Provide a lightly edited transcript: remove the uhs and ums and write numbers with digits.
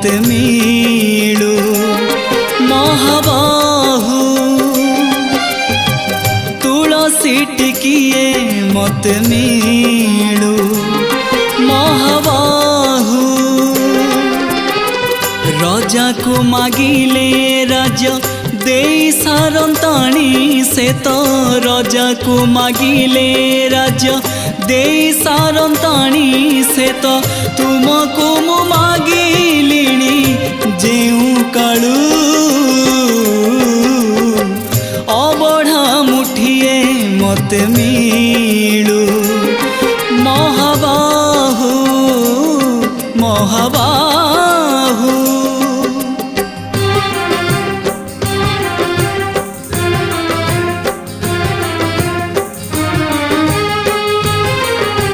मते मिलू महाबाहु तुलसी टिकिए मते मिलू महाबाहु राजा को मागिले राजा दे सारंताणी से तो राजा को मागिले राजा दे सारंताणी से तो तुमको मु मागिलिणी जेऊ कालू अबढ़ा मुठिए मते मिलू महाबाहु महाबाहु।